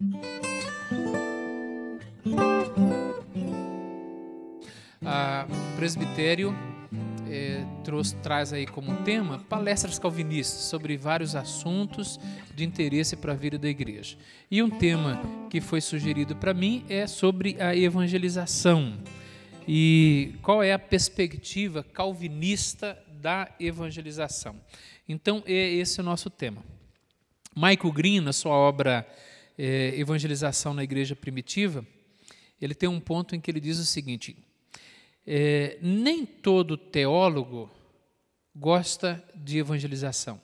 O presbitério traz aí como tema palestras calvinistas sobre vários assuntos de interesse para a vida da igreja. E um tema que foi sugerido para mim é sobre a evangelização. E qual é a perspectiva calvinista da evangelização? Então, esse é o nosso tema. Michael Green, na sua obra Evangelização na Igreja Primitiva, ele tem um ponto em que ele diz o seguinte: nem todo teólogo gosta de evangelização.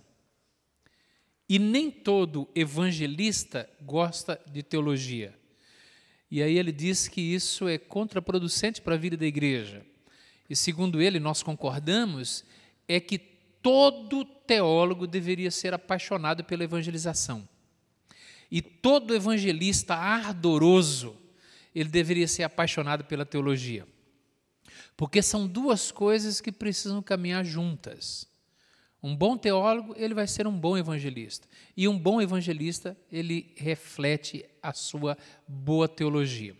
E nem todo evangelista gosta de teologia. E aí ele diz que isso é contraproducente para a vida da igreja. E segundo ele, nós concordamos, é que todo teólogo deveria ser apaixonado pela evangelização. E todo evangelista ardoroso, ele deveria ser apaixonado pela teologia. Porque são duas coisas que precisam caminhar juntas. Um bom teólogo, ele vai ser um bom evangelista. E um bom evangelista, ele reflete a sua boa teologia.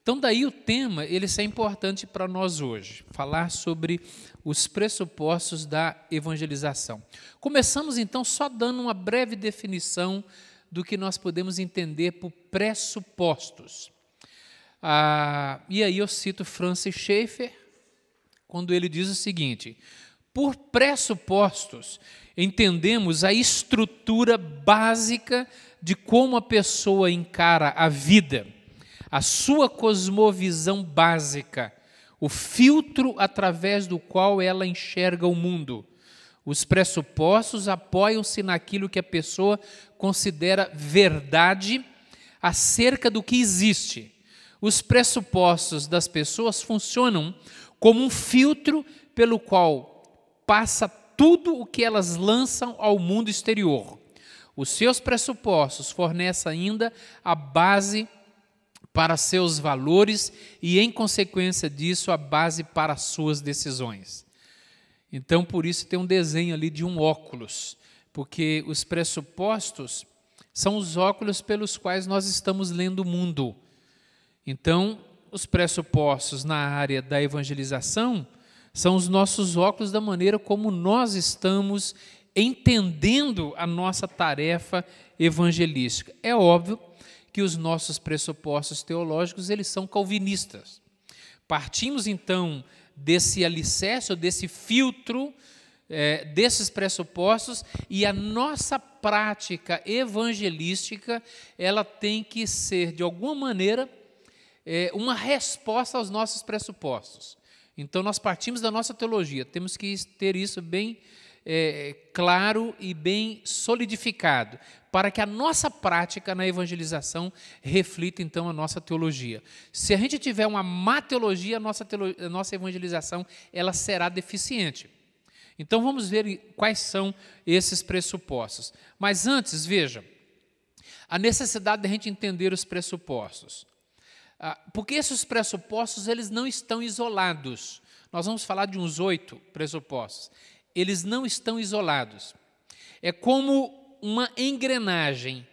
Então, daí o tema, ele é importante para nós hoje, falar sobre os pressupostos da evangelização. Começamos, então, só dando uma breve definição do que nós podemos entender por pressupostos. E aí eu cito Francis Schaeffer, quando ele diz o seguinte: por pressupostos, entendemos a estrutura básica de como a pessoa encara a vida, a sua cosmovisão básica, o filtro através do qual ela enxerga o mundo. Os pressupostos apoiam-se naquilo que a pessoa considera verdade acerca do que existe. Os pressupostos das pessoas funcionam como um filtro pelo qual passa tudo o que elas lançam ao mundo exterior. Os seus pressupostos fornecem ainda a base para seus valores e, em consequência disso, a base para as suas decisões. Então, por isso tem um desenho ali de um óculos, porque os pressupostos são os óculos pelos quais nós estamos lendo o mundo. Então, os pressupostos na área da evangelização são os nossos óculos da maneira como nós estamos entendendo a nossa tarefa evangelística. É óbvio que os nossos pressupostos teológicos, eles são calvinistas. Partimos, então, desse alicerce, ou desse filtro, desses pressupostos, e a nossa prática evangelística, ela tem que ser, de alguma maneira, uma resposta aos nossos pressupostos. Então, nós partimos da nossa teologia, temos que ter isso bem claro e bem solidificado, para que a nossa prática na evangelização reflita, então, a nossa teologia. Se a gente tiver uma má teologia, a nossa evangelização ela será deficiente. Então, vamos ver quais são esses pressupostos. Mas antes, veja, a necessidade de a gente entender os pressupostos. Porque esses pressupostos, eles não estão isolados. Nós vamos falar de uns 8 pressupostos. Eles não estão isolados. É como uma engrenagem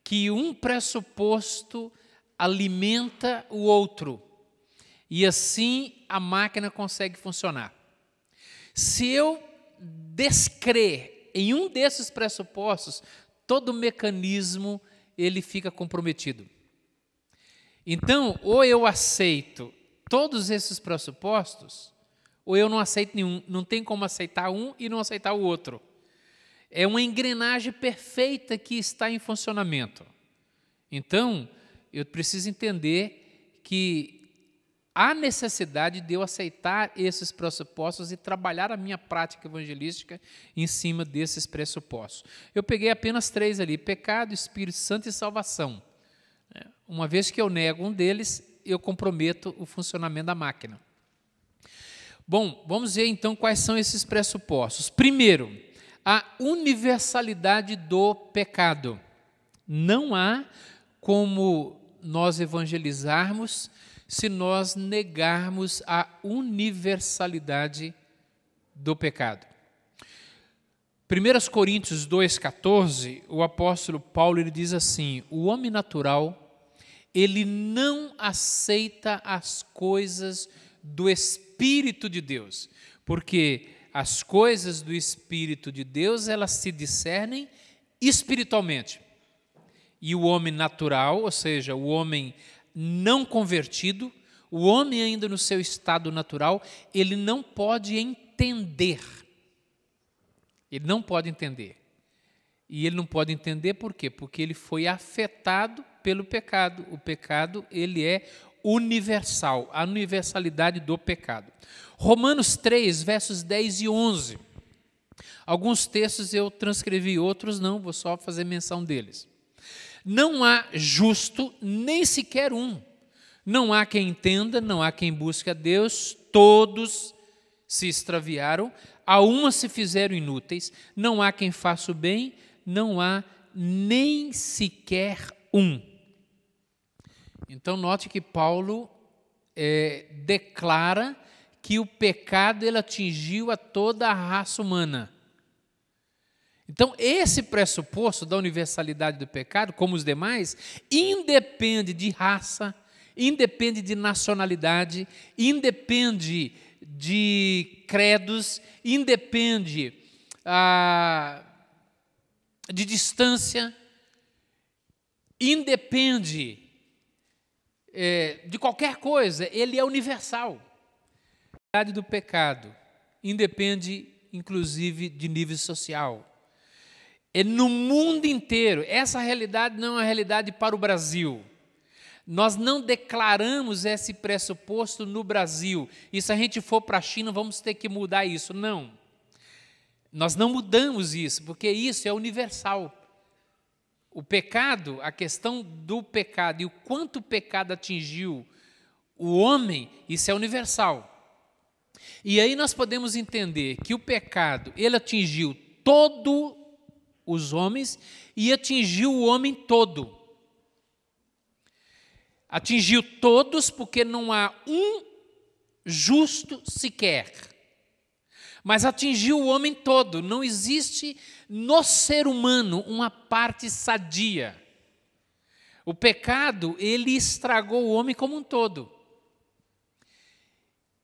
que um pressuposto alimenta o outro. E assim a máquina consegue funcionar. Se eu descrer em um desses pressupostos, todo o mecanismo ele fica comprometido. Então, ou eu aceito todos esses pressupostos, ou eu não aceito nenhum. Não tem como aceitar um e não aceitar o outro. É uma engrenagem perfeita que está em funcionamento. Então, eu preciso entender que há necessidade de eu aceitar esses pressupostos e trabalhar a minha prática evangelística em cima desses pressupostos. Eu peguei apenas 3 ali: pecado, Espírito Santo e salvação. Uma vez que eu nego um deles, eu comprometo o funcionamento da máquina. Bom, vamos ver então quais são esses pressupostos. Primeiro, a universalidade do pecado. Não há como nós evangelizarmos se nós negarmos a universalidade do pecado. 1 Coríntios 2,14, o apóstolo Paulo ele diz assim: o homem natural, ele não aceita as coisas do Espírito de Deus, porque as coisas do Espírito de Deus, elas se discernem espiritualmente. E o homem natural, ou seja, o homem não convertido, o homem ainda no seu estado natural, ele não pode entender. Ele não pode entender. E ele não pode entender por quê? Porque ele foi afetado pelo pecado. O pecado, ele é universal, a universalidade do pecado. Romanos 3, versos 10 e 11. Alguns textos eu transcrevi, outros não, vou só fazer menção deles. Não há justo, nem sequer um. Não há quem entenda, não há quem busque a Deus, todos se extraviaram, a uma se fizeram inúteis, não há quem faça o bem, não há nem sequer um. Então, note que Paulo declara que o pecado ele atingiu a toda a raça humana. Então, esse pressuposto da universalidade do pecado, como os demais, independe de raça, independe de nacionalidade, independe de credos, independe de distância, independe de qualquer coisa, ele é universal. A realidade do pecado independe, inclusive, de nível social. É no mundo inteiro. Essa realidade não é uma realidade para o Brasil. Nós não declaramos esse pressuposto no Brasil. E se a gente for para a China, vamos ter que mudar isso. Não. Nós não mudamos isso, porque isso é universal. O pecado, a questão do pecado e o quanto o pecado atingiu o homem, isso é universal. E aí nós podemos entender que o pecado, ele atingiu todos os homens e atingiu o homem todo. Atingiu todos porque não há um justo sequer. Mas atingiu o homem todo. Não existe no ser humano uma parte sadia. O pecado, ele estragou o homem como um todo.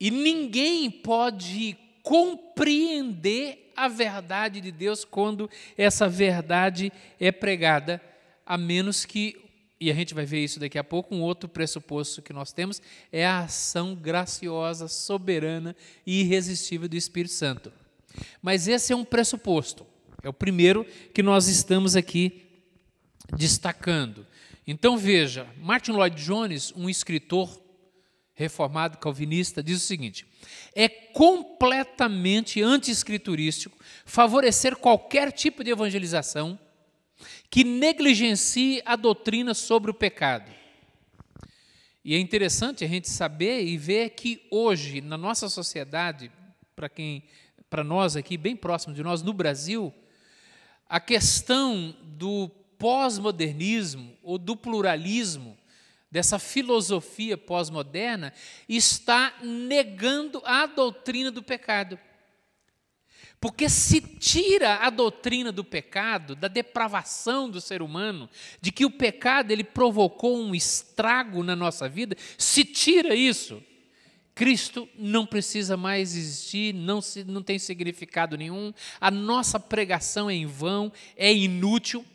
E ninguém pode compreender a verdade de Deus quando essa verdade é pregada, a menos que, e a gente vai ver isso daqui a pouco, um outro pressuposto que nós temos é a ação graciosa, soberana e irresistível do Espírito Santo. Mas esse é um pressuposto, é o primeiro que nós estamos aqui destacando. Então veja, Martin Lloyd Jones, um escritor reformado calvinista, diz o seguinte: é completamente anti-escriturístico favorecer qualquer tipo de evangelização que negligencie a doutrina sobre o pecado. E é interessante a gente saber e ver que hoje, na nossa sociedade, para nós aqui, bem próximo de nós, no Brasil, a questão do pós-modernismo ou do pluralismo, dessa filosofia pós-moderna, está negando a doutrina do pecado. Porque se tira a doutrina do pecado, da depravação do ser humano, de que o pecado ele provocou um estrago na nossa vida, se tira isso, Cristo não precisa mais existir, não tem significado nenhum, a nossa pregação é em vão, é inútil.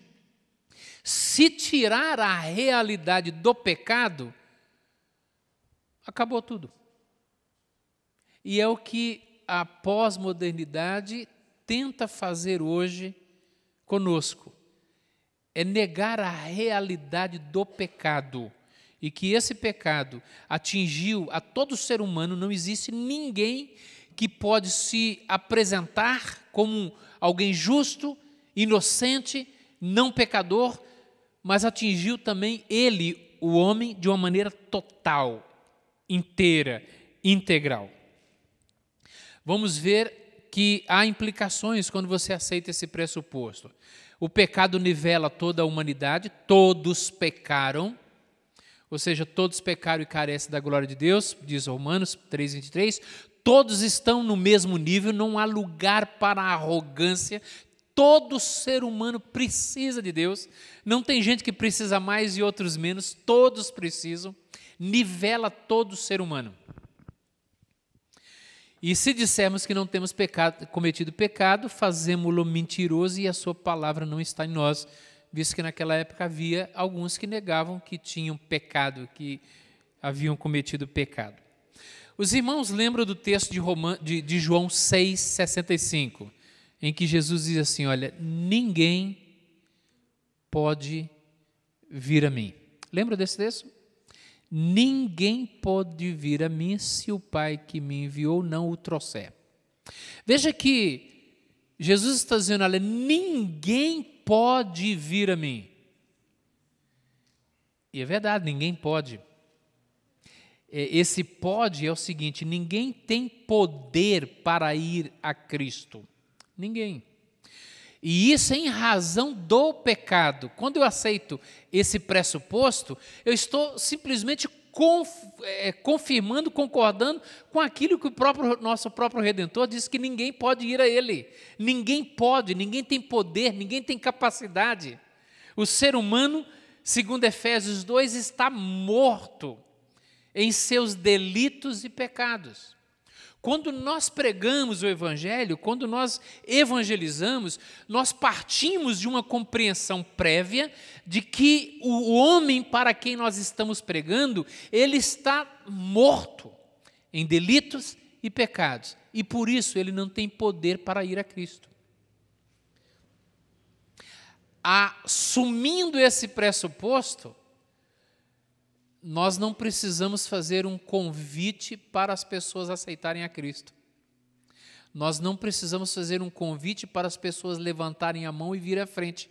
Se tirar a realidade do pecado, acabou tudo. E é o que a pós-modernidade tenta fazer hoje conosco. É negar a realidade do pecado. E que esse pecado atingiu a todo ser humano, não existe ninguém que pode se apresentar como alguém justo, inocente, não pecador, mas atingiu também ele, o homem, de uma maneira total, inteira, integral. Vamos ver que há implicações quando você aceita esse pressuposto. O pecado nivela toda a humanidade, todos pecaram, ou seja, todos pecaram e carecem da glória de Deus, diz Romanos 3:23, todos estão no mesmo nível, não há lugar para a arrogância, todo ser humano precisa de Deus. Não tem gente que precisa mais e outros menos, todos precisam. Nivela todo ser humano. E se dissermos que não temos cometido pecado, fazemo-lo mentiroso e a sua palavra não está em nós, visto que naquela época havia alguns que negavam que tinham pecado, que haviam cometido pecado. Os irmãos lembram do texto de João 6,65, em que Jesus diz assim, olha, ninguém pode vir a mim. Lembra desse texto? Ninguém pode vir a mim se o Pai que me enviou não o trouxer. Veja que Jesus está dizendo, olha, ninguém pode vir a mim. E é verdade, ninguém pode. Esse pode é o seguinte, ninguém tem poder para ir a Cristo. Ninguém. E isso é em razão do pecado. Quando eu aceito esse pressuposto, eu estou simplesmente confirmando, concordando com aquilo que nosso próprio Redentor diz que ninguém pode ir a Ele. Ninguém pode, ninguém tem poder, ninguém tem capacidade. O ser humano, segundo Efésios 2, está morto em seus delitos e pecados. Quando nós pregamos o Evangelho, quando nós evangelizamos, nós partimos de uma compreensão prévia de que o homem para quem nós estamos pregando, ele está morto em delitos e pecados, e por isso ele não tem poder para ir a Cristo. Assumindo esse pressuposto, nós não precisamos fazer um convite para as pessoas aceitarem a Cristo. Nós não precisamos fazer um convite para as pessoas levantarem a mão e vir à frente.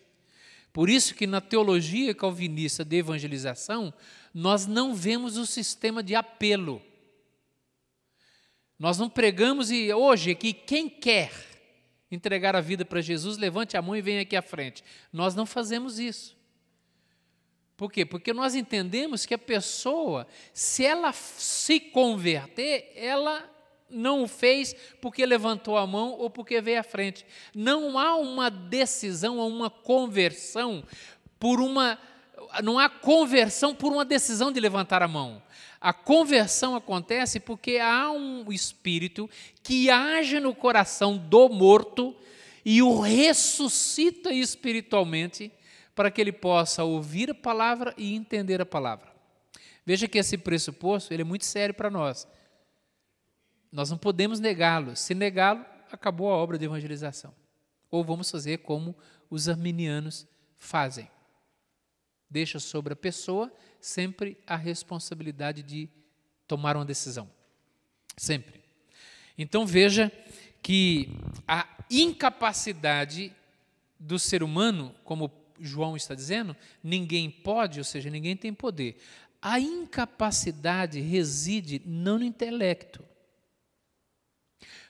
Por isso que na teologia calvinista de evangelização, nós não vemos o sistema de apelo. Nós não pregamos e hoje aqui quem quer entregar a vida para Jesus, levante a mão e venha aqui à frente. Nós não fazemos isso. Por quê? Porque nós entendemos que a pessoa, se ela se converter, ela não o fez porque levantou a mão ou porque veio à frente. Não há uma decisão, uma conversão não há conversão por uma decisão de levantar a mão. A conversão acontece porque há um espírito que age no coração do morto e o ressuscita espiritualmente, para que ele possa ouvir a palavra e entender a palavra. Veja que esse pressuposto ele é muito sério para nós. Nós não podemos negá-lo. Se negá-lo, acabou a obra de evangelização. Ou vamos fazer como os arminianos fazem. Deixa sobre a pessoa sempre a responsabilidade de tomar uma decisão. Sempre. Então veja que a incapacidade do ser humano, como João está dizendo, ninguém pode, ou seja, ninguém tem poder. A incapacidade reside não no intelecto.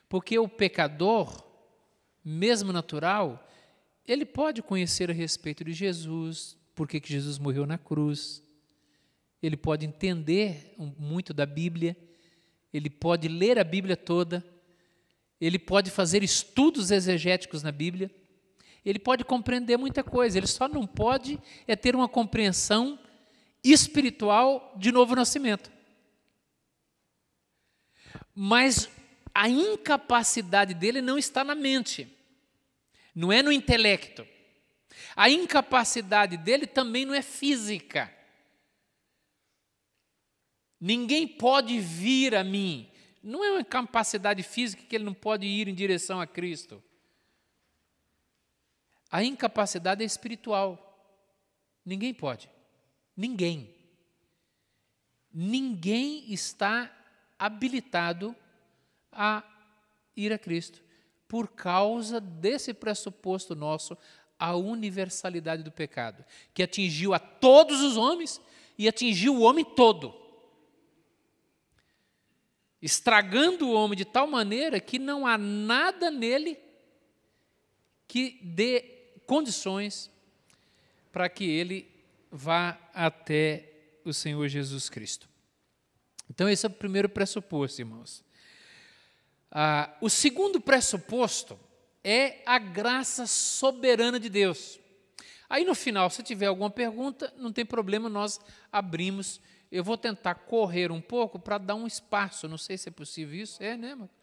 Porque o pecador, mesmo natural, ele pode conhecer a respeito de Jesus, por que Jesus morreu na cruz. Ele pode entender muito da Bíblia, ele pode ler a Bíblia toda, ele pode fazer estudos exegéticos na Bíblia, ele pode compreender muita coisa, ele só não pode ter uma compreensão espiritual de novo nascimento. Mas a incapacidade dele não está na mente, não é no intelecto. A incapacidade dele também não é física. Ninguém pode vir a mim. Não é uma capacidade física que ele não pode ir em direção a Cristo. A incapacidade é espiritual. Ninguém pode. Ninguém. Ninguém está habilitado a ir a Cristo por causa desse pressuposto nosso, a universalidade do pecado, que atingiu a todos os homens e atingiu o homem todo, estragando o homem de tal maneira que não há nada nele que dê condições para que ele vá até o Senhor Jesus Cristo. Então esse é o primeiro pressuposto, irmãos. O segundo pressuposto é a graça soberana de Deus. Aí no final, se tiver alguma pergunta, não tem problema, nós abrimos. Eu vou tentar correr um pouco para dar um espaço, não sei se é possível isso. É, né, Marcos?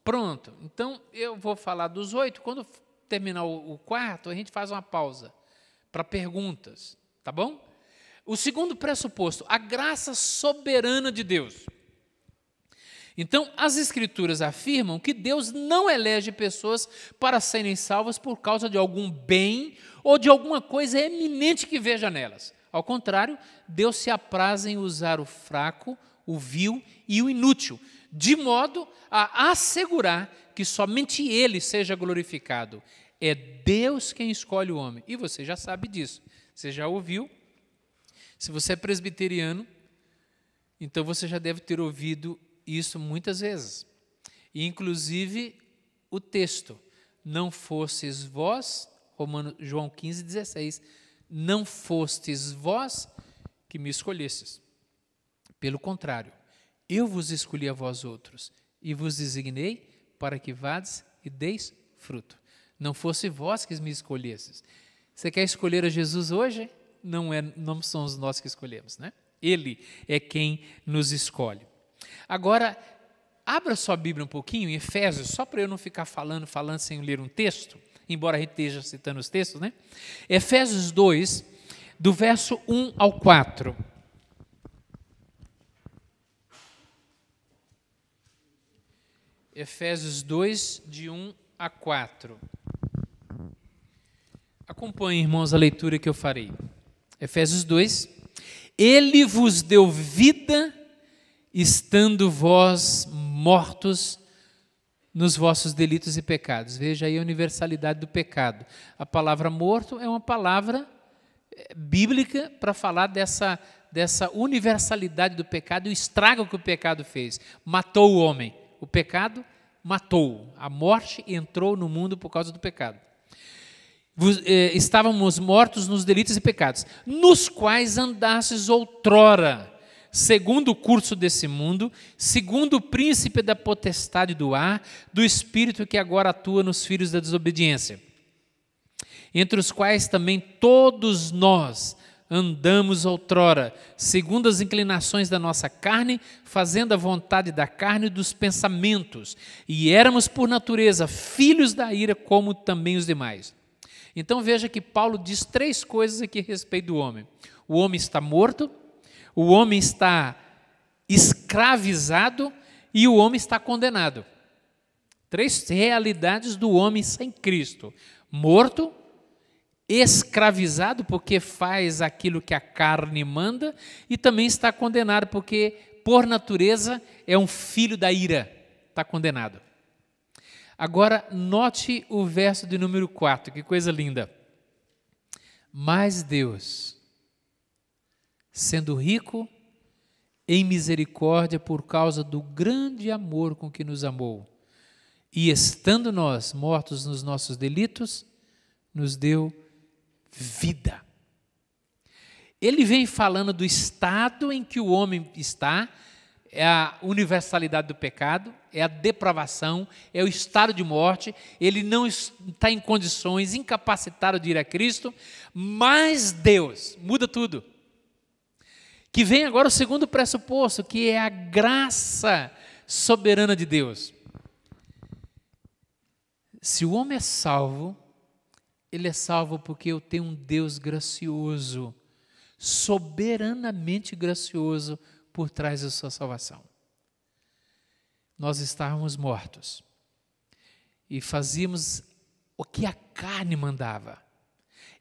Pronto, então eu vou falar dos 8, quando terminar o quarto, a gente faz uma pausa para perguntas, tá bom? O segundo pressuposto, a graça soberana de Deus. Então, as Escrituras afirmam que Deus não elege pessoas para serem salvas por causa de algum bem ou de alguma coisa eminente que veja nelas. Ao contrário, Deus se apraz em usar o fraco, o vil e o inútil, de modo a assegurar que somente Ele seja glorificado. É Deus quem escolhe o homem. E você já sabe disso. Você já ouviu. Se você é presbiteriano, então você já deve ter ouvido isso muitas vezes. E, inclusive, o texto, não fostes vós, João 15,16, não fostes vós que me escolhestes. Pelo contrário, eu vos escolhi a vós outros, e vos designei para que vades e deis fruto. Não fosse vós que me escolhestes. Você quer escolher a Jesus hoje? Não somos nós que escolhemos, né? Ele é quem nos escolhe. Agora, abra sua Bíblia um pouquinho em Efésios, só para eu não ficar falando sem ler um texto, embora a gente esteja citando os textos, né? Efésios 2, do verso 1 ao 4. Efésios 2, de 1 a 4. Acompanhem, irmãos, a leitura que eu farei. Efésios 2. Ele vos deu vida, estando vós mortos nos vossos delitos e pecados. Veja aí a universalidade do pecado. A palavra morto é uma palavra bíblica para falar dessa universalidade do pecado e o estrago que o pecado fez. Matou o homem. O pecado matou. A morte entrou no mundo por causa do pecado. Estávamos mortos nos delitos e pecados, nos quais andastes outrora, segundo o curso desse mundo, segundo o príncipe da potestade do ar, do espírito que agora atua nos filhos da desobediência, entre os quais também todos nós andamos outrora, segundo as inclinações da nossa carne, fazendo a vontade da carne e dos pensamentos, e éramos por natureza filhos da ira, como também os demais. Então veja que Paulo diz 3 coisas aqui a respeito do homem. O homem está morto, o homem está escravizado e o homem está condenado. 3 realidades do homem sem Cristo. Morto, escravizado porque faz aquilo que a carne manda e também está condenado porque, por natureza, é um filho da ira, está condenado. Agora, note o verso de número 4, que coisa linda. Mas Deus, sendo rico em misericórdia por causa do grande amor com que nos amou, e estando nós mortos nos nossos delitos, nos deu vida. Ele vem falando do estado em que o homem está, é a universalidade do pecado, é a depravação, é o estado de morte, ele não está em condições, incapacitado de ir a Cristo, mas Deus, muda tudo. Que vem agora o segundo pressuposto, que é a graça soberana de Deus. Se o homem é salvo, ele é salvo porque eu tenho um Deus gracioso, soberanamente gracioso, por trás da sua salvação. Nós estávamos mortos e fazíamos o que a carne mandava.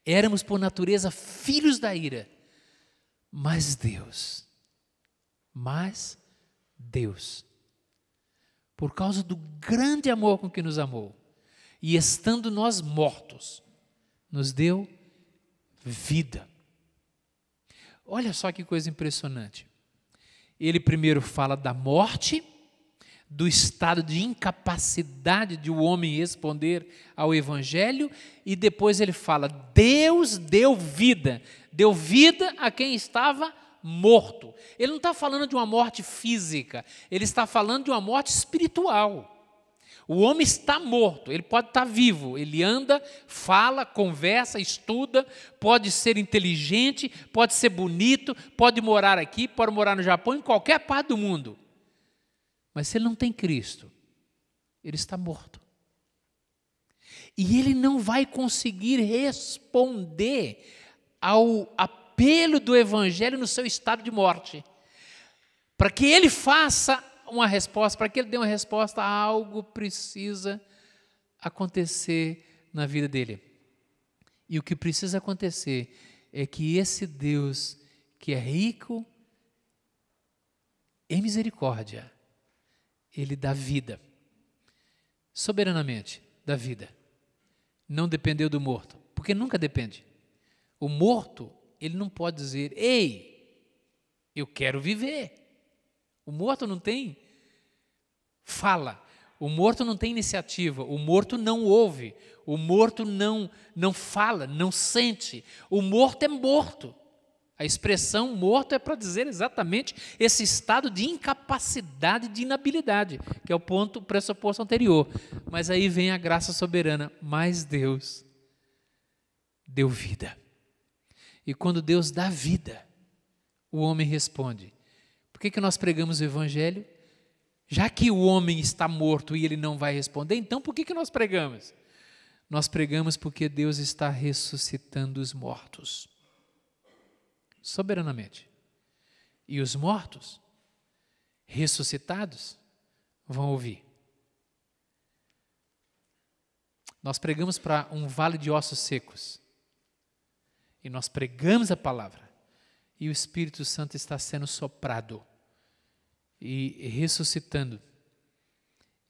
Éramos por natureza filhos da ira, mas Deus, por causa do grande amor com que nos amou, e estando nós mortos, nos deu vida. Olha só que coisa impressionante. Ele primeiro fala da morte, do estado de incapacidade de o homem responder ao Evangelho, e depois ele fala, Deus deu vida a quem estava morto. Ele não está falando de uma morte física, ele está falando de uma morte espiritual. O homem está morto, ele pode estar vivo, ele anda, fala, conversa, estuda, pode ser inteligente, pode ser bonito, pode morar aqui, pode morar no Japão, em qualquer parte do mundo. Mas se ele não tem Cristo, ele está morto. E ele não vai conseguir responder ao apelo do Evangelho no seu estado de morte. Para que ele faça uma resposta, para que ele dê uma resposta, algo precisa acontecer na vida dele. E o que precisa acontecer é que esse Deus, que é rico em misericórdia, ele dá vida, soberanamente dá vida. Não dependeu do morto, porque nunca depende. O morto, ele não pode dizer, ei, eu quero viver. O morto não tem fala, o morto não tem iniciativa, o morto não ouve, o morto não fala, não sente. O morto é morto. A expressão morto é para dizer exatamente esse estado de incapacidade, de inabilidade, que é o pressuposto anterior. Mas aí vem a graça soberana, mas Deus deu vida. E quando Deus dá vida, o homem responde. Por que nós pregamos o Evangelho? Já que o homem está morto e ele não vai responder, então por que nós pregamos? Nós pregamos porque Deus está ressuscitando os mortos. Soberanamente. E os mortos, ressuscitados, vão ouvir. Nós pregamos para um vale de ossos secos. E nós pregamos a palavra. E o Espírito Santo está sendo soprado e ressuscitando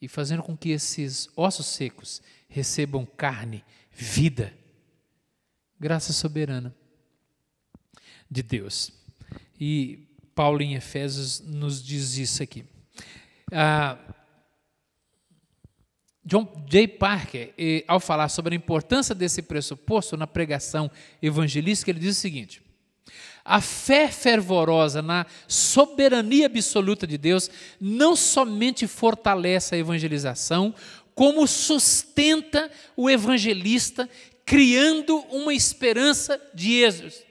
e fazendo com que esses ossos secos recebam carne, vida, graça soberana de Deus. E Paulo em Efésios nos diz isso aqui. John J. Parker, ao falar sobre a importância desse pressuposto na pregação evangelística, ele diz o seguinte: a fé fervorosa na soberania absoluta de Deus não somente fortalece a evangelização, como sustenta o evangelista, criando uma esperança de êxito,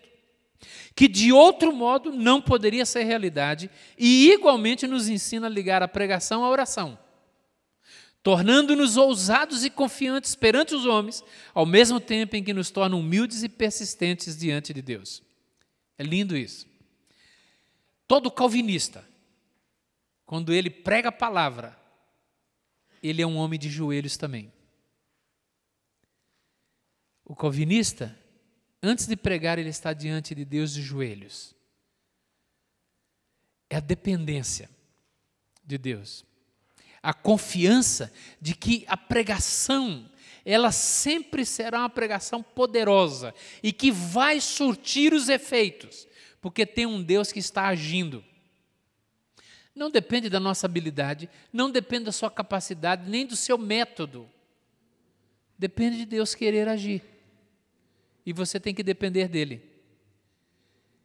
que de outro modo não poderia ser realidade, e igualmente nos ensina a ligar a pregação à oração, tornando-nos ousados e confiantes perante os homens, ao mesmo tempo em que nos torna humildes e persistentes diante de Deus. É lindo isso. Todo calvinista, quando ele prega a palavra, ele é um homem de joelhos também. O calvinista, antes de pregar, ele está diante de Deus de joelhos. É a dependência de Deus. A confiança de que a pregação, ela sempre será uma pregação poderosa e que vai surtir os efeitos, porque tem um Deus que está agindo. Não depende da nossa habilidade, não depende da sua capacidade, nem do seu método. Depende de Deus querer agir. E você tem que depender dele.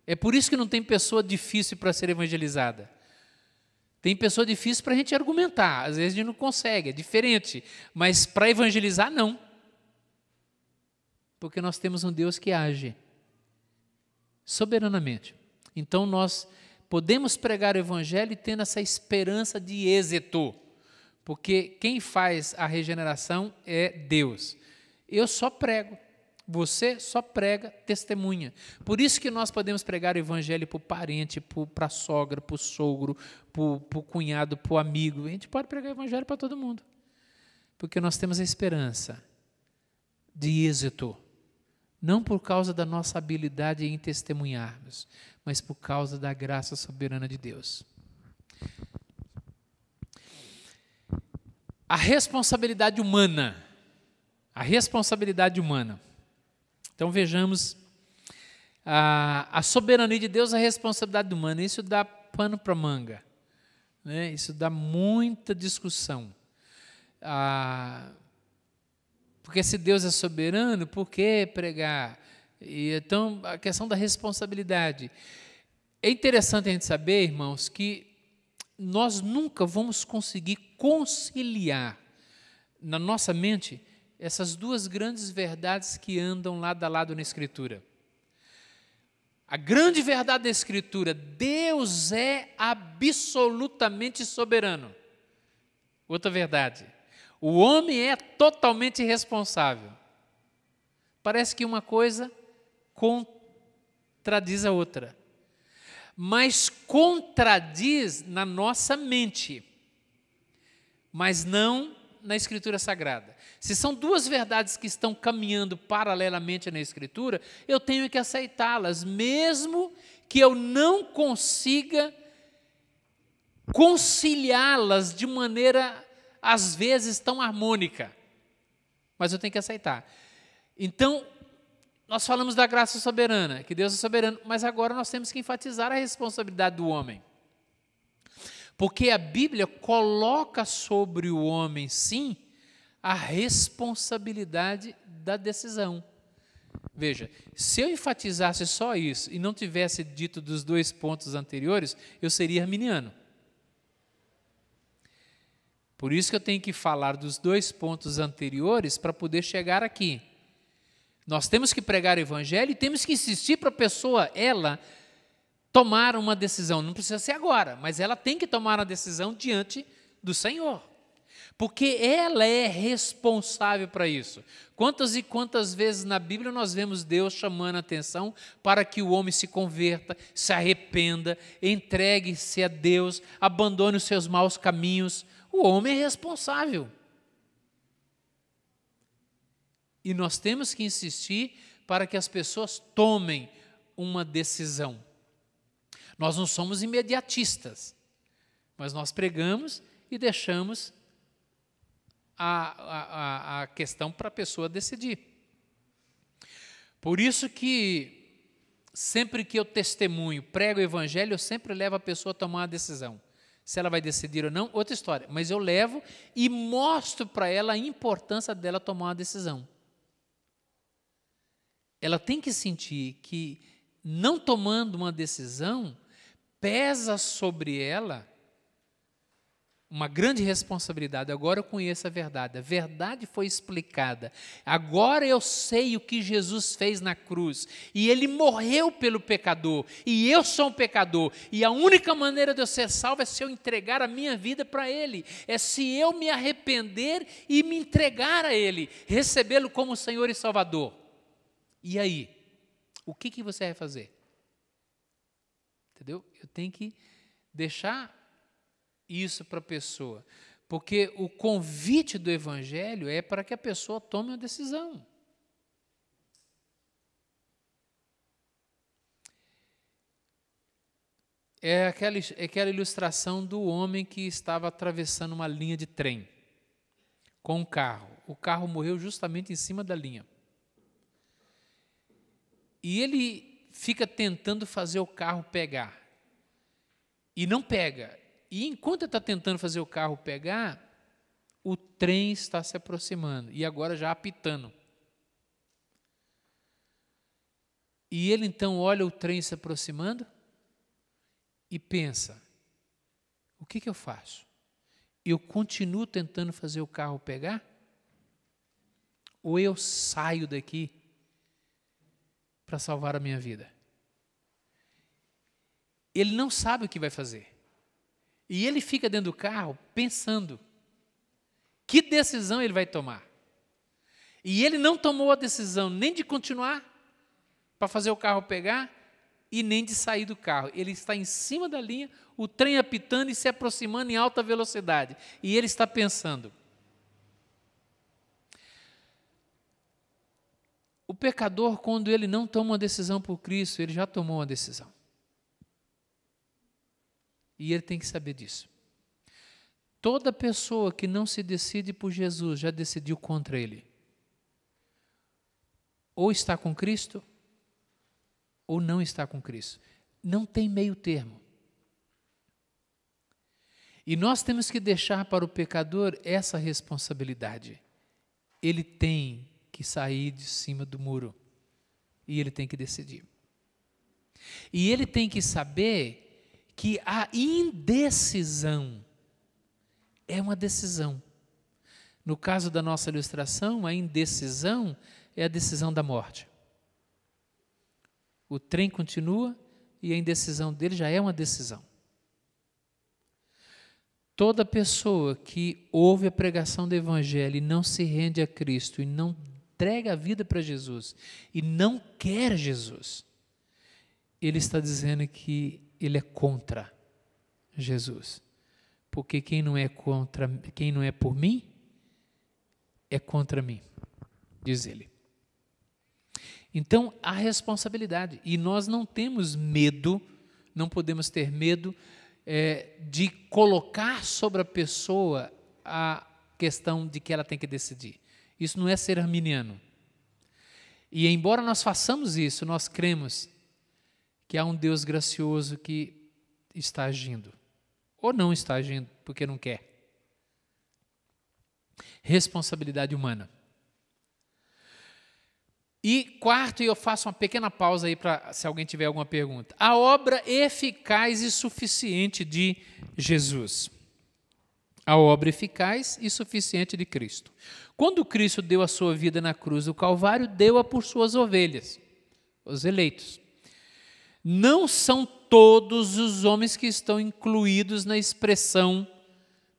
É por isso que não tem pessoa difícil para ser evangelizada. Tem pessoa difícil para a gente argumentar, às vezes a gente não consegue, é diferente. Mas para evangelizar, não. Porque nós temos um Deus que age soberanamente. Então nós podemos pregar o evangelho tendo essa esperança de êxito. Porque quem faz a regeneração é Deus. Eu só prego. Você só prega, testemunha. Por isso que nós podemos pregar o evangelho para o parente, para a sogra, para o sogro, para o cunhado, para o amigo. A gente pode pregar o evangelho para todo mundo. Porque nós temos a esperança de êxito. Não por causa da nossa habilidade em testemunharmos, mas por causa da graça soberana de Deus. A responsabilidade humana. A responsabilidade humana. Então vejamos a soberania de Deus, a responsabilidade humana. Isso dá pano para manga, né? Isso dá muita discussão. Porque se Deus é soberano, por que pregar? E então a questão da responsabilidade. É interessante a gente saber, irmãos, que nós nunca vamos conseguir conciliar na nossa mente essas duas grandes verdades que andam lado a lado na Escritura. A grande verdade da Escritura: Deus é absolutamente soberano. Outra verdade: o homem é totalmente responsável. Parece que uma coisa contradiz a outra, mas contradiz na nossa mente, mas não na Escritura Sagrada. Se são duas verdades que estão caminhando paralelamente na Escritura, eu tenho que aceitá-las, mesmo que eu não consiga conciliá-las de maneira, às vezes, tão harmônica. Mas eu tenho que aceitar. Então, nós falamos da graça soberana, que Deus é soberano, mas agora nós temos que enfatizar a responsabilidade do homem. Porque a Bíblia coloca sobre o homem, sim, a responsabilidade da decisão. Veja, se eu enfatizasse só isso e não tivesse dito dos dois pontos anteriores, eu seria arminiano. Por isso que eu tenho que falar dos dois pontos anteriores para poder chegar aqui. Nós temos que pregar o Evangelho e temos que insistir para a pessoa, ela, tomar uma decisão. Não precisa ser agora, mas ela tem que tomar uma decisão diante do Senhor. Porque ela é responsável para isso. Quantas e quantas vezes na Bíblia nós vemos Deus chamando a atenção para que o homem se converta, se arrependa, entregue-se a Deus, abandone os seus maus caminhos. O homem é responsável. E nós temos que insistir para que as pessoas tomem uma decisão. Nós não somos imediatistas, mas nós pregamos e deixamos a questão para a pessoa decidir. Por isso que sempre que eu testemunho, prego o Evangelho, eu sempre levo a pessoa a tomar uma decisão. Se ela vai decidir ou não, outra história. Mas eu levo e mostro para ela a importância dela tomar uma decisão. Ela tem que sentir que, não tomando uma decisão, pesa sobre ela uma grande responsabilidade. Agora eu conheço a verdade foi explicada. Agora eu sei o que Jesus fez na cruz, e Ele morreu pelo pecador, e eu sou um pecador, e a única maneira de eu ser salvo é se eu entregar a minha vida para Ele, é se eu me arrepender e me entregar a Ele, recebê-lo como Senhor e Salvador. E aí, o que você vai fazer? Entendeu? Eu tenho que deixar isso para a pessoa, porque o convite do Evangelho é para que a pessoa tome uma decisão. É aquela ilustração do homem que estava atravessando uma linha de trem com um carro. O carro morreu justamente em cima da linha. E ele fica tentando fazer o carro pegar. E não pega. E enquanto ele está tentando fazer o carro pegar, o trem está se aproximando. E agora já apitando. E ele então olha o trem se aproximando e pensa: o que eu faço? Eu continuo tentando fazer o carro pegar? Ou eu saio daqui para salvar a minha vida? Ele não sabe o que vai fazer. E ele fica dentro do carro pensando que decisão ele vai tomar. E ele não tomou a decisão nem de continuar para fazer o carro pegar e nem de sair do carro. Ele está em cima da linha, o trem apitando e se aproximando em alta velocidade. E ele está pensando. O pecador, quando ele não toma uma decisão por Cristo, ele já tomou uma decisão. E ele tem que saber disso. Toda pessoa que não se decide por Jesus já decidiu contra Ele. Ou está com Cristo, ou não está com Cristo. Não tem meio termo. E nós temos que deixar para o pecador essa responsabilidade. Ele tem que sair de cima do muro. E ele tem que decidir. E ele tem que saber que a indecisão é uma decisão. No caso da nossa ilustração, a indecisão é a decisão da morte. O trem continua e a indecisão dele já é uma decisão. Toda pessoa que ouve a pregação do Evangelho e não se rende a Cristo, e não entrega a vida para Jesus, e não quer Jesus, ele está dizendo que ele é contra Jesus. Porque quem não é por mim, é contra mim, diz ele. Então, há responsabilidade. E nós não temos medo, não podemos ter medo de colocar sobre a pessoa a questão de que ela tem que decidir. Isso não é ser arminiano. E embora nós façamos isso, nós cremos que há um Deus gracioso que está agindo. Ou não está agindo porque não quer. Responsabilidade humana. E quarto, e eu faço uma pequena pausa aí para se alguém tiver alguma pergunta. A obra eficaz e suficiente de Jesus. A obra eficaz e suficiente de Cristo. Quando Cristo deu a sua vida na cruz do Calvário, deu-a por suas ovelhas, os eleitos. Não são todos os homens que estão incluídos na expressão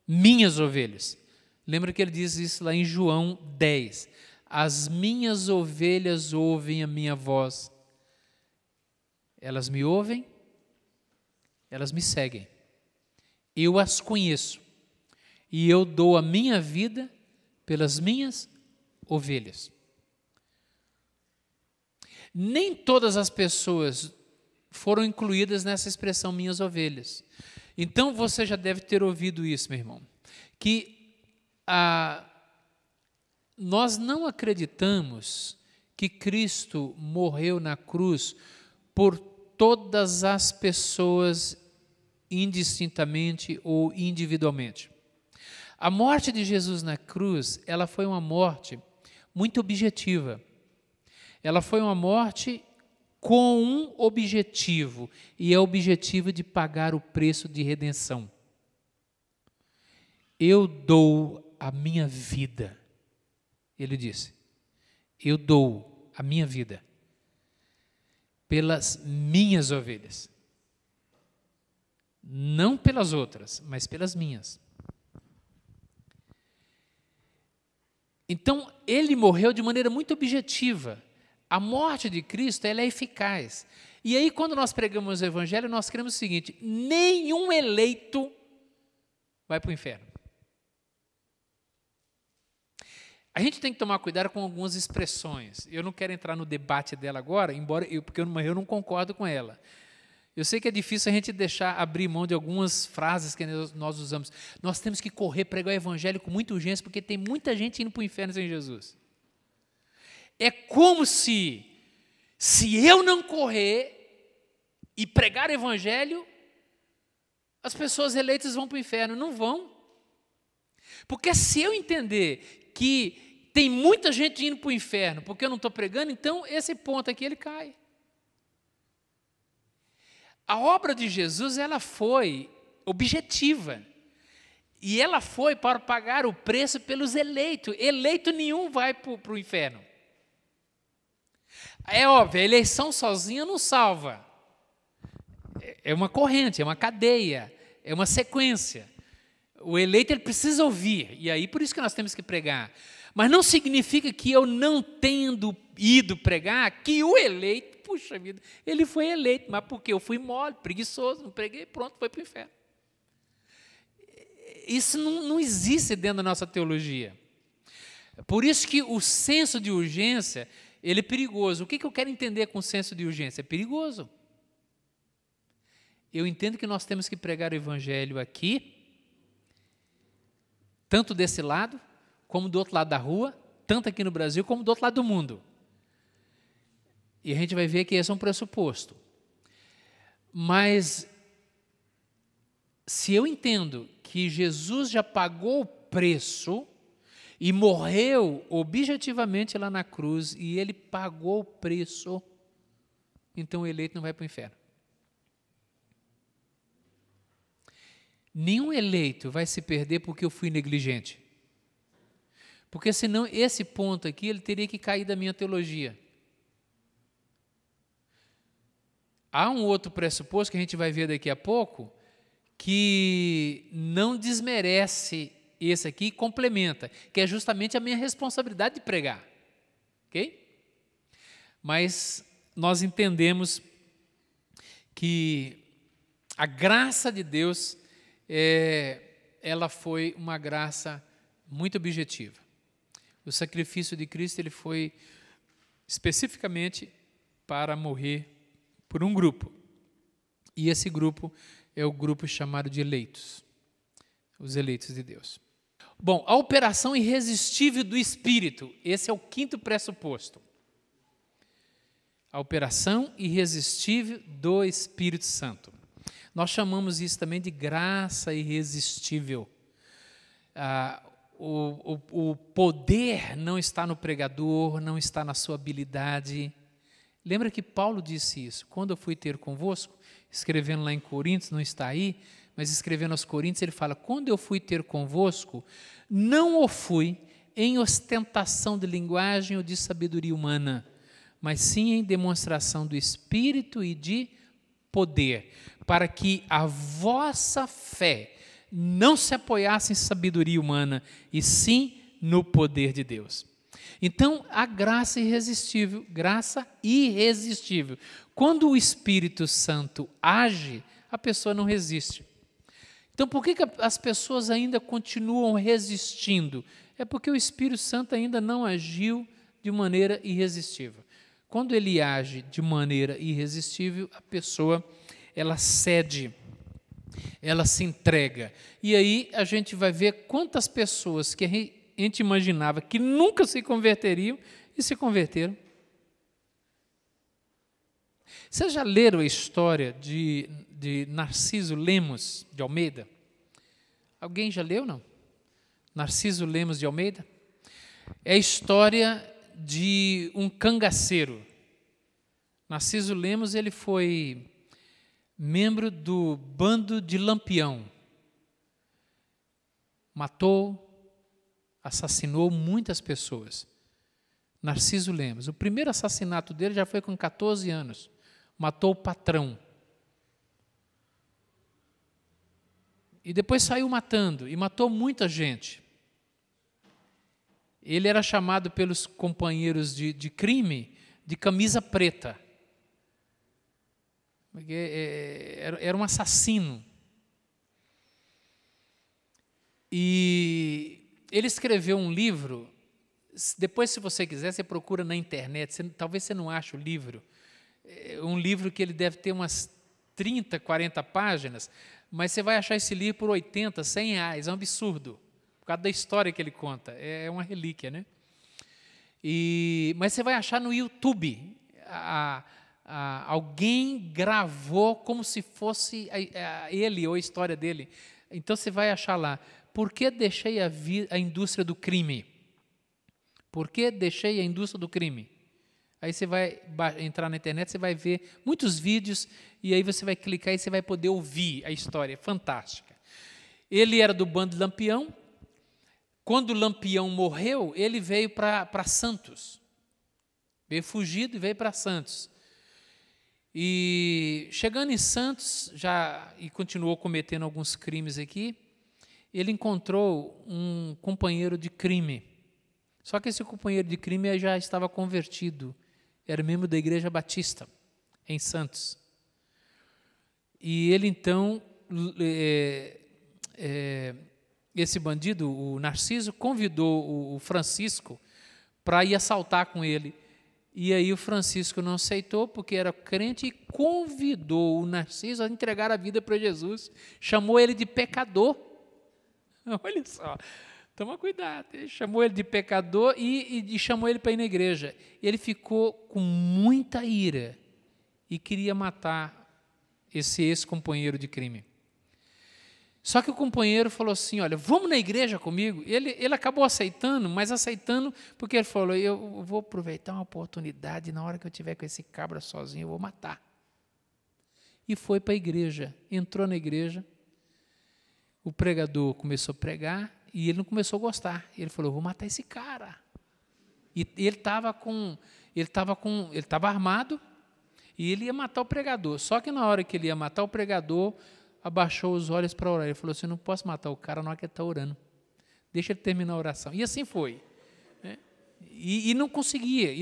minhas ovelhas. Lembra que ele diz isso lá em João 10. As minhas ovelhas ouvem a minha voz. Elas me ouvem, elas me seguem. Eu as conheço. E eu dou a minha vida pelas minhas ovelhas. Nem todas as pessoas foram incluídas nessa expressão minhas ovelhas. Então você já deve ter ouvido isso, meu irmão, que nós não acreditamos que Cristo morreu na cruz por todas as pessoas indistintamente ou individualmente. A morte de Jesus na cruz, ela foi uma morte muito objetiva. Ela foi uma morte com um objetivo, e é o objetivo de pagar o preço de redenção. Eu dou a minha vida, ele disse, eu dou a minha vida pelas minhas ovelhas. Não pelas outras, mas pelas minhas. Então, ele morreu de maneira muito objetiva. A morte de Cristo, ela é eficaz. E aí, quando nós pregamos o Evangelho, nós cremos o seguinte: nenhum eleito vai para o inferno. A gente tem que tomar cuidado com algumas expressões. Eu não quero entrar no debate dela agora, porque eu não concordo com ela. Eu sei que é difícil a gente abrir mão de algumas frases que nós usamos. Nós temos que correr, pregar o Evangelho com muita urgência, porque tem muita gente indo para o inferno sem Jesus. É como se eu não correr e pregar o Evangelho, as pessoas eleitas vão para o inferno. Não vão. Porque se eu entender que tem muita gente indo para o inferno porque eu não estou pregando, então esse ponto aqui ele cai. A obra de Jesus, ela foi objetiva. E ela foi para pagar o preço pelos eleitos. Eleito nenhum vai para o inferno. É óbvio, a eleição sozinha não salva. É uma corrente, é uma cadeia, é uma sequência. O eleito ele precisa ouvir, e aí por isso que nós temos que pregar. Mas não significa que eu não tendo ido pregar, que o eleito, puxa vida, ele foi eleito, mas porque eu fui mole, preguiçoso, não preguei, pronto, foi para o inferno. Isso não existe dentro da nossa teologia. Por isso que o senso de urgência, ele é perigoso. O que eu quero entender com o senso de urgência? É perigoso. Eu entendo que nós temos que pregar o Evangelho aqui, tanto desse lado, como do outro lado da rua, tanto aqui no Brasil, como do outro lado do mundo. E a gente vai ver que esse é um pressuposto. Mas, se eu entendo que Jesus já pagou o preço e morreu objetivamente lá na cruz, e ele pagou o preço, então o eleito não vai para o inferno. Nenhum eleito vai se perder porque eu fui negligente. Porque senão esse ponto aqui ele teria que cair da minha teologia. Há um outro pressuposto que a gente vai ver daqui a pouco, que não desmerece esse aqui e complementa, que é justamente a minha responsabilidade de pregar. Ok? Mas nós entendemos que a graça de Deus, ela foi uma graça muito objetiva. O sacrifício de Cristo ele foi especificamente para morrer por um grupo. E esse grupo é o grupo chamado de eleitos, os eleitos de Deus. Bom, a operação irresistível do Espírito, esse é o quinto pressuposto. A operação irresistível do Espírito Santo. Nós chamamos isso também de graça irresistível. O poder não está no pregador, não está na sua habilidade. Lembra que Paulo disse isso? Quando eu fui ter convosco, escrevendo lá em Coríntios, não está aí, mas escrevendo aos Coríntios, ele fala, quando eu fui ter convosco, não o fui em ostentação de linguagem ou de sabedoria humana, mas sim em demonstração do Espírito e de poder, para que a vossa fé não se apoiasse em sabedoria humana, e sim no poder de Deus. Então, a graça irresistível, graça irresistível. Quando o Espírito Santo age, a pessoa não resiste. Então, por que as pessoas ainda continuam resistindo? É porque o Espírito Santo ainda não agiu de maneira irresistível. Quando ele age de maneira irresistível, a pessoa, ela cede, ela se entrega. E aí a gente vai ver quantas pessoas que a gente imaginava que nunca se converteriam e se converteram. Vocês já leram a história de Narciso Lemos de Almeida? Alguém já leu, não? Narciso Lemos de Almeida? É a história de um cangaceiro. Narciso Lemos, ele foi membro do bando de Lampião. Matou, assassinou muitas pessoas. Narciso Lemos. O primeiro assassinato dele já foi com 14 anos. Matou o patrão. E depois saiu matando, e matou muita gente. Ele era chamado pelos companheiros de crime de camisa preta. Porque era um assassino. E ele escreveu um livro. Depois, se você quiser, você procura na internet. Talvez você não ache o livro. É um livro que ele deve ter umas 30, 40 páginas, mas você vai achar esse livro por 80, 100 reais. É um absurdo, por causa da história que ele conta. É uma relíquia, né? Mas você vai achar no YouTube. Alguém gravou como se fosse ele ou a história dele. Então você vai achar lá. Por que deixei a indústria do crime? Por que deixei a indústria do crime? Aí você vai entrar na internet, você vai ver muitos vídeos, e aí você vai clicar e você vai poder ouvir a história. É fantástica. Ele era do bando de Lampião. Quando o Lampião morreu, ele veio para Santos. Veio fugido e veio para Santos. E chegando em Santos, e continuou cometendo alguns crimes aqui, ele encontrou um companheiro de crime. Só que esse companheiro de crime já estava convertido, era membro da Igreja Batista, em Santos. E ele então, esse bandido, o Narciso, convidou o Francisco para ir assaltar com ele. E aí o Francisco não aceitou, porque era crente, e convidou o Narciso a entregar a vida para Jesus. Chamou ele de pecador. Olha só, toma cuidado. Ele chamou ele de pecador e chamou ele para ir na igreja. Ele ficou com muita ira e queria matar esse ex-companheiro de crime. Só que o companheiro falou assim, olha, vamos na igreja comigo? Ele acabou aceitando, mas aceitando porque ele falou, eu vou aproveitar uma oportunidade, na hora que eu estiver com esse cabra sozinho, eu vou matar. E foi para a igreja, entrou na igreja, o pregador começou a pregar, E ele não começou a gostar. Ele falou, vou matar esse cara. E ele estava armado e ele ia matar o pregador. Só que na hora que ele ia matar o pregador, abaixou os olhos para orar. Ele falou assim, não posso matar o cara na hora que ele está orando. Deixa ele terminar a oração. E assim foi. E não conseguia.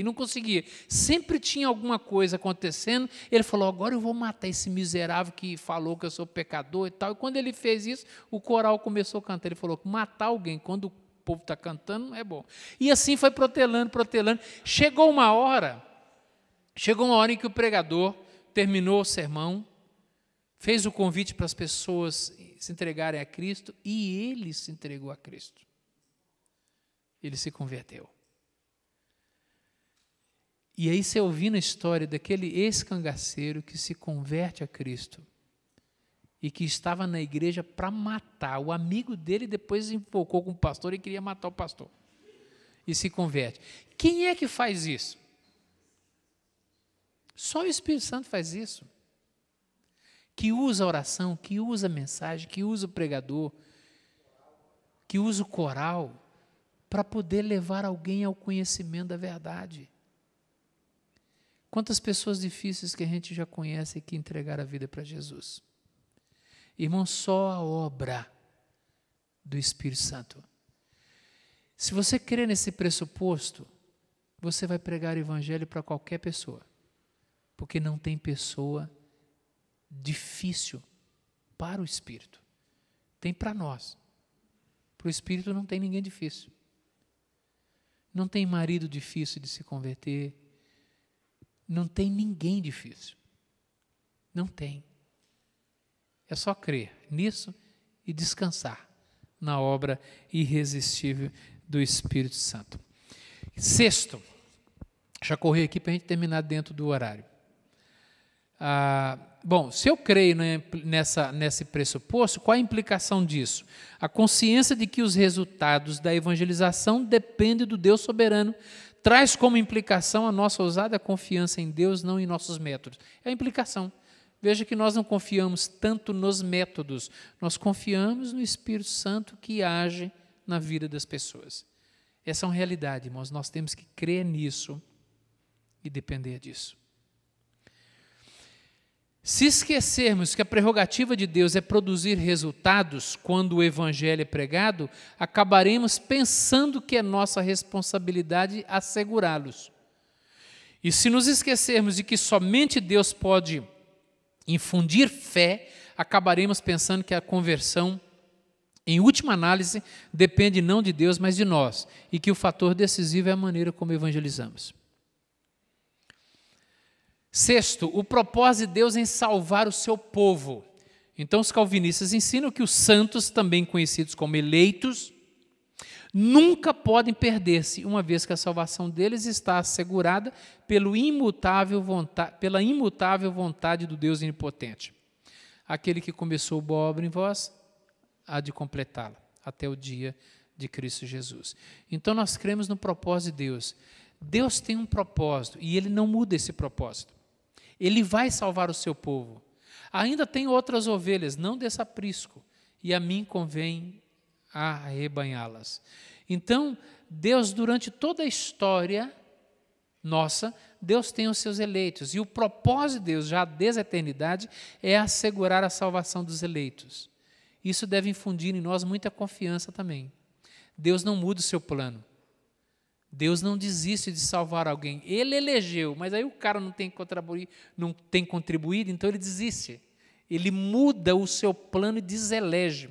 Sempre tinha alguma coisa acontecendo. Ele falou, agora eu vou matar esse miserável que falou que eu sou pecador e tal. E quando ele fez isso, o coral começou a cantar. Ele falou, matar alguém quando o povo está cantando não é bom. E assim foi protelando. Chegou uma hora em que o pregador terminou o sermão, fez o convite para as pessoas se entregarem a Cristo, e ele se entregou a Cristo. Ele se converteu. E aí você ouvindo a história daquele ex-cangaceiro que se converte a Cristo e que estava na igreja para matar o amigo dele, depois invocou com o pastor e queria matar o pastor. E se converte. Quem é que faz isso? Só o Espírito Santo faz isso. Que usa a oração, que usa a mensagem, que usa o pregador, que usa o coral para poder levar alguém ao conhecimento da verdade. Quantas pessoas difíceis que a gente já conhece que entregaram a vida para Jesus. Irmão, só a obra do Espírito Santo. Se você crer nesse pressuposto, você vai pregar o Evangelho para qualquer pessoa. Porque não tem pessoa difícil para o Espírito. Tem para nós. Para o Espírito não tem ninguém difícil. Não tem marido difícil de se converter. Não tem ninguém difícil. Não tem. É só crer nisso e descansar na obra irresistível do Espírito Santo. Sexto, já corri aqui para a gente terminar dentro do horário. Bom, se eu creio nesse pressuposto, qual a implicação disso? A consciência de que os resultados da evangelização dependem do Deus soberano, traz como implicação a nossa ousada confiança em Deus, não em nossos métodos. É a implicação. Veja que nós não confiamos tanto nos métodos, nós confiamos no Espírito Santo que age na vida das pessoas. Essa é uma realidade, irmãos, nós temos que crer nisso e depender disso. Se esquecermos que a prerrogativa de Deus é produzir resultados quando o Evangelho é pregado, acabaremos pensando que é nossa responsabilidade assegurá-los. E se nos esquecermos de que somente Deus pode infundir fé, acabaremos pensando que a conversão, em última análise, depende não de Deus, mas de nós, e que o fator decisivo é a maneira como evangelizamos. Sexto, o propósito de Deus em salvar o seu povo. Então, os calvinistas ensinam que os santos, também conhecidos como eleitos, nunca podem perder-se, uma vez que a salvação deles está assegurada pela imutável vontade do Deus onipotente. Aquele que começou boa obra em vós, há de completá-la, até o dia de Cristo Jesus. Então, nós cremos no propósito de Deus. Deus tem um propósito, e Ele não muda esse propósito. Ele vai salvar o seu povo. Ainda tem outras ovelhas, não desse aprisco, e a mim convém arrebanhá-las. Então, Deus, durante toda a história nossa, Deus tem os seus eleitos, e o propósito de Deus, já desde a eternidade, é assegurar a salvação dos eleitos. Isso deve infundir em nós muita confiança também. Deus não muda o seu plano. Deus não desiste de salvar alguém. Ele elegeu, mas aí o cara não tem contribuído, então ele desiste. Ele muda o seu plano e deselege.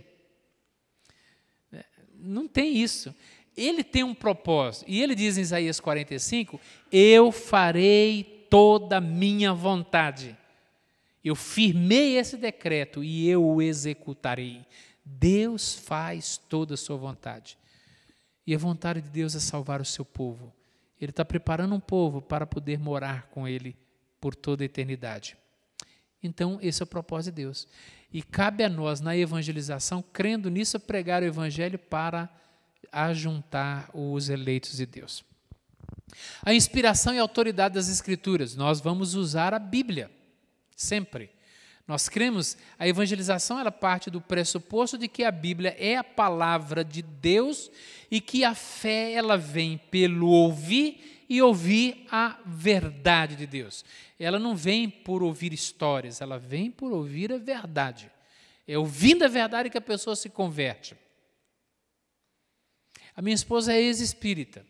Não tem isso. Ele tem um propósito. E ele diz em Isaías 45, eu farei toda a minha vontade. Eu firmei esse decreto e eu o executarei. Deus faz toda a sua vontade. E a vontade de Deus é salvar o seu povo. Ele está preparando um povo para poder morar com Ele por toda a eternidade. Então, esse é o propósito de Deus. E cabe a nós, na evangelização, crendo nisso, pregar o Evangelho para ajuntar os eleitos de Deus. A inspiração e a autoridade das Escrituras. Nós vamos usar a Bíblia, sempre. Nós cremos, a evangelização ela parte do pressuposto de que a Bíblia é a palavra de Deus e que a fé ela vem pelo ouvir e ouvir a verdade de Deus. Ela não vem por ouvir histórias, ela vem por ouvir a verdade. É ouvindo a verdade que a pessoa se converte. A minha esposa é ex-espírita,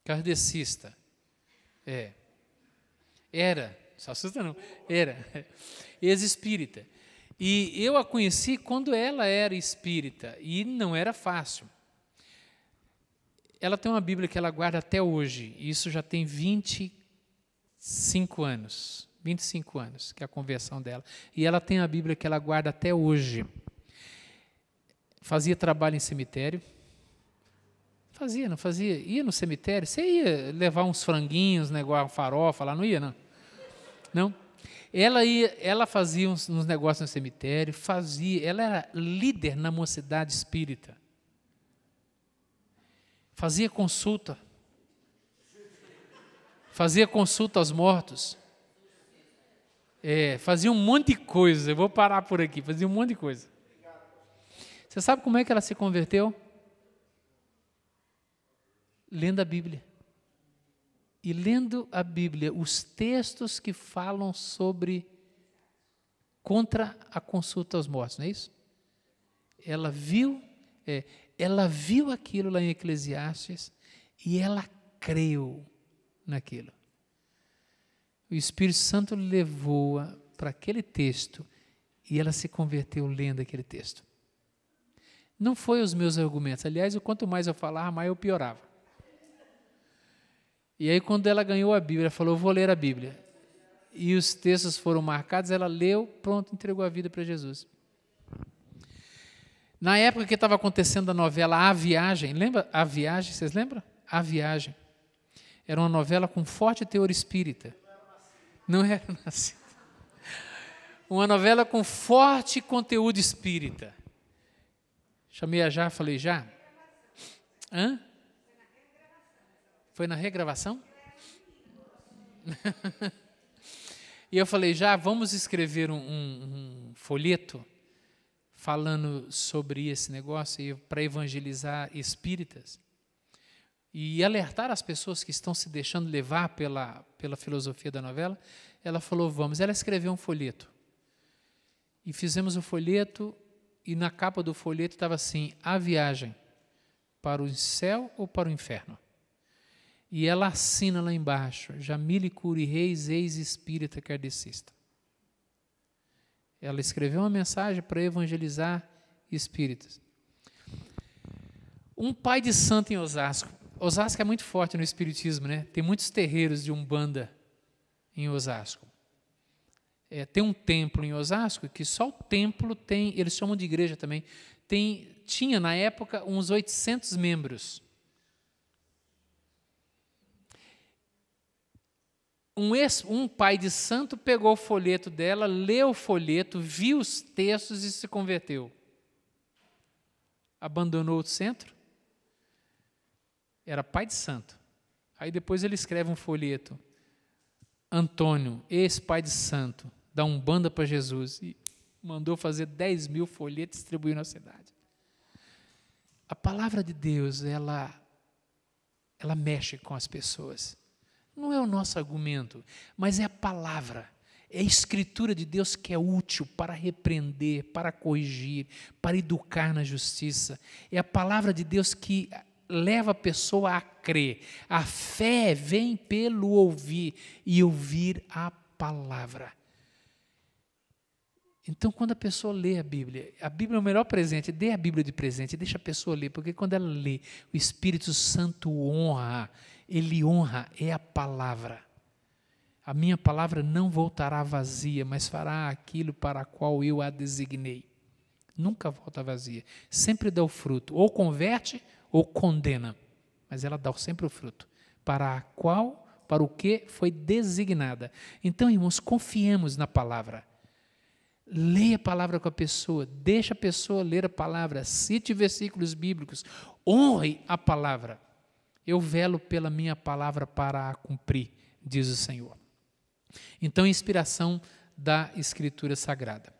kardecista. Era, só assusta não, era ex-espírita. E eu a conheci quando ela era espírita, e não era fácil. Ela tem uma Bíblia que ela guarda até hoje, e isso já tem 25 anos, que é a conversão dela. E ela tem a Bíblia que ela guarda até hoje. Fazia trabalho em cemitério. Fazia, não fazia? Ia no cemitério, você ia levar uns franguinhos, negócio, farofa lá, não ia, não? Não? Ela fazia uns negócios no cemitério, ela era líder na mocidade espírita. Fazia consulta aos mortos. Fazia um monte de coisa, eu vou parar por aqui, fazia um monte de coisa. Você sabe como é que ela se converteu? Lendo a Bíblia. E lendo a Bíblia, os textos que falam contra a consulta aos mortos, não é isso? Ela viu aquilo lá em Eclesiastes e ela creu naquilo. O Espírito Santo levou-a para aquele texto e ela se converteu lendo aquele texto. Não foi os meus argumentos. Aliás, quanto mais eu falava, mais eu piorava. E aí, quando ela ganhou a Bíblia, ela falou, eu vou ler a Bíblia. E os textos foram marcados, ela leu, pronto, entregou a vida para Jesus. Na época que estava acontecendo a novela A Viagem, lembra A Viagem, vocês lembram? A Viagem. Era uma novela com forte teor espírita. Não era nascido. Uma novela com forte conteúdo espírita. Chamei a Já, falei, Já? Hã? Foi na regravação? E eu falei, Já, vamos escrever um folheto falando sobre esse negócio para evangelizar espíritas e alertar as pessoas que estão se deixando levar pela filosofia da novela. Ela falou, vamos. Ela escreveu um folheto. E fizemos o folheto e na capa do folheto estava assim, A Viagem, para o céu ou para o inferno? E ela assina lá embaixo, Jamile Cury Reis, ex-espírita kardecista. Ela escreveu uma mensagem para evangelizar espíritas. Um pai de santo em Osasco. Osasco é muito forte no espiritismo, né? Tem muitos terreiros de Umbanda em Osasco. Tem um templo em Osasco que só o templo tem, eles chamam de igreja também, tinha na época uns 800 membros. Um pai de santo pegou o folheto dela, leu o folheto, viu os textos e se converteu. Abandonou o centro. Era pai de santo. Aí depois ele escreve um folheto. Antônio, ex-pai de santo, dá Umbanda para Jesus. E mandou fazer 10 mil folhetos e distribuir na cidade. A palavra de Deus, ela mexe com as pessoas. Não é o nosso argumento, mas é a palavra, é a escritura de Deus que é útil para repreender, para corrigir, para educar na justiça. É a palavra de Deus que leva a pessoa a crer. A fé vem pelo ouvir e ouvir a palavra. Então, quando a pessoa lê a Bíblia é o melhor presente, dê a Bíblia de presente, deixa a pessoa ler, porque quando ela lê, o Espírito Santo honra. Ele honra, é a palavra. A minha palavra não voltará vazia, mas fará aquilo para a qual eu a designei. Nunca volta vazia. Sempre dá o fruto. Ou converte ou condena. Mas ela dá sempre o fruto. Para o que foi designada. Então, irmãos, confiemos na palavra. Leia a palavra com a pessoa. Deixa a pessoa ler a palavra. Cite versículos bíblicos. Honre a palavra. Eu velo pela minha palavra para a cumprir, diz o Senhor. Então, a inspiração da Escritura Sagrada.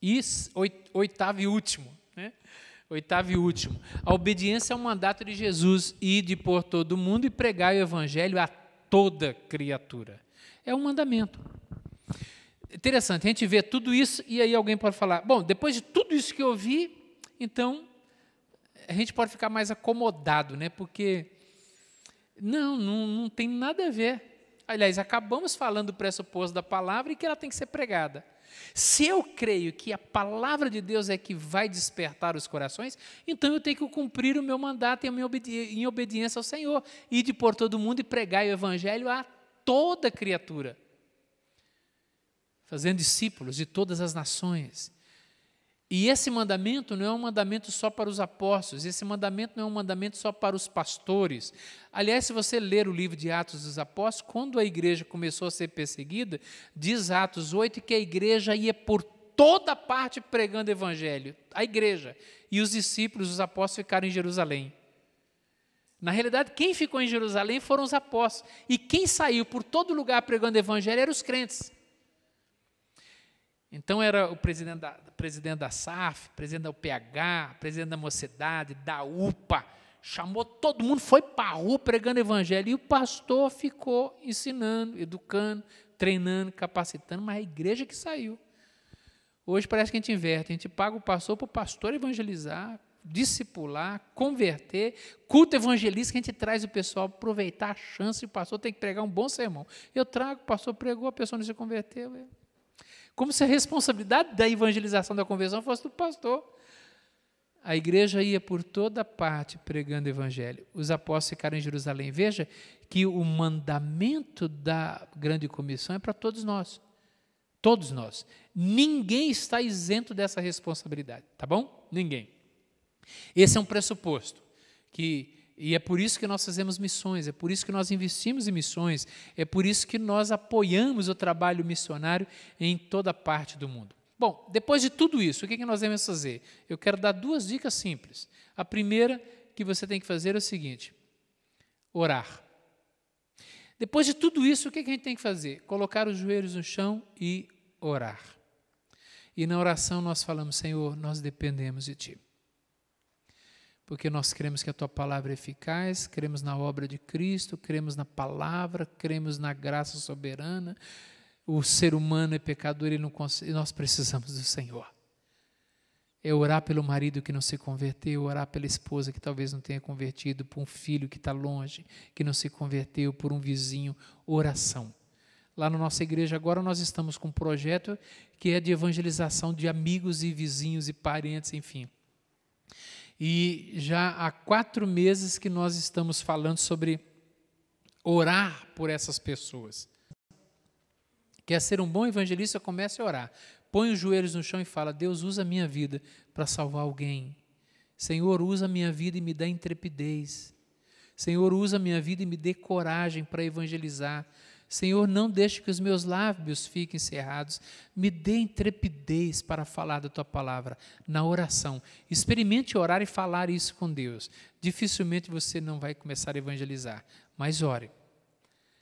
E oitavo e último, né? Oitavo e último. A obediência ao mandato de Jesus, ide por todo o mundo e pregai o evangelho a toda criatura. É um mandamento. Interessante, a gente vê tudo isso e aí alguém pode falar, bom, depois de tudo isso que eu vi, então a gente pode ficar mais acomodado, né? Porque não tem nada a ver. Aliás, acabamos falando do pressuposto da palavra e que ela tem que ser pregada. Se eu creio que a palavra de Deus é que vai despertar os corações, então eu tenho que cumprir o meu mandato em obediência ao Senhor. Ide por todo mundo e pregai o evangelho a toda criatura, fazendo discípulos de todas as nações. E esse mandamento não é um mandamento só para os apóstolos, esse mandamento não é um mandamento só para os pastores. Aliás, se você ler o livro de Atos dos Apóstolos, quando a igreja começou a ser perseguida, diz Atos 8 que a igreja ia por toda parte pregando o evangelho, a igreja, e os discípulos, os apóstolos ficaram em Jerusalém. Na realidade, quem ficou em Jerusalém foram os apóstolos, e quem saiu por todo lugar pregando o evangelho eram os crentes. Então era o presidente da SAF, presidente da UPH, presidente da Mocidade, da UPA, chamou todo mundo, foi para a rua pregando evangelho, e o pastor ficou ensinando, educando, treinando, capacitando, mas a igreja que saiu. Hoje parece que a gente inverte, a gente paga o pastor para o pastor evangelizar, discipular, converter, culto evangelista que a gente traz o pessoal, aproveitar a chance, o pastor tem que pregar um bom sermão. Eu trago, o pastor pregou, a pessoa não se converteu, como se a responsabilidade da evangelização da conversão fosse do pastor. A igreja ia por toda parte pregando o evangelho. Os apóstolos ficaram em Jerusalém. Veja que o mandamento da grande comissão é para todos nós. Todos nós. Ninguém está isento dessa responsabilidade, tá bom? Ninguém. Esse é um pressuposto e é por isso que nós fazemos missões, é por isso que nós investimos em missões, é por isso que nós apoiamos o trabalho missionário em toda parte do mundo. Bom, depois de tudo isso, o que nós devemos fazer? Eu quero dar 2 dicas simples. A primeira que você tem que fazer é o seguinte: orar. Depois de tudo isso, o que a gente tem que fazer? Colocar os joelhos no chão e orar. E na oração nós falamos: Senhor, nós dependemos de Ti. Porque nós cremos que a Tua palavra é eficaz, cremos na obra de Cristo, cremos na palavra, cremos na graça soberana. O ser humano é pecador e nós precisamos do Senhor. É orar pelo marido que não se converteu, orar pela esposa que talvez não tenha convertido, por um filho que está longe, que não se converteu, por um vizinho. Oração. Lá na nossa igreja agora nós estamos com um projeto que é de evangelização de amigos e vizinhos e parentes, enfim. E já há 4 meses que nós estamos falando sobre orar por essas pessoas. Quer ser um bom evangelista, comece a orar. Põe os joelhos no chão e fala: Deus, usa a minha vida para salvar alguém. Senhor, usa a minha vida e me dá intrepidez. Senhor, usa a minha vida e me dê coragem para evangelizar. Senhor, não deixe que os meus lábios fiquem cerrados. Me dê intrepidez para falar da Tua palavra na oração. Experimente orar e falar isso com Deus. Dificilmente você não vai começar a evangelizar, mas ore.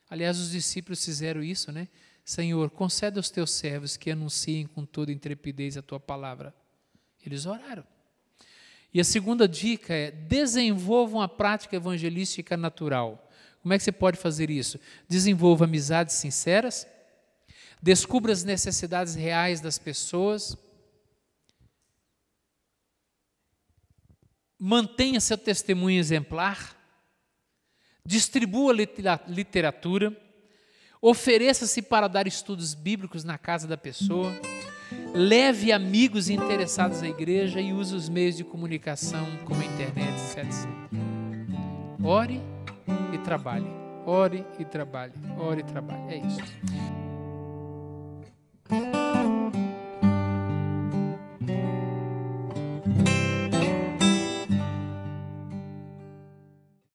Aliás, os discípulos fizeram isso, né? Senhor, concede aos Teus servos que anunciem com toda intrepidez a Tua palavra. Eles oraram. E a segunda dica é: desenvolvam a prática evangelística natural. Como é que você pode fazer isso? Desenvolva amizades sinceras, descubra as necessidades reais das pessoas, mantenha seu testemunho exemplar, distribua literatura, ofereça-se para dar estudos bíblicos na casa da pessoa, leve amigos interessados à igreja e use os meios de comunicação como a internet, etc. Ore e trabalhe, ore e trabalhe, ore e trabalhe, é isso.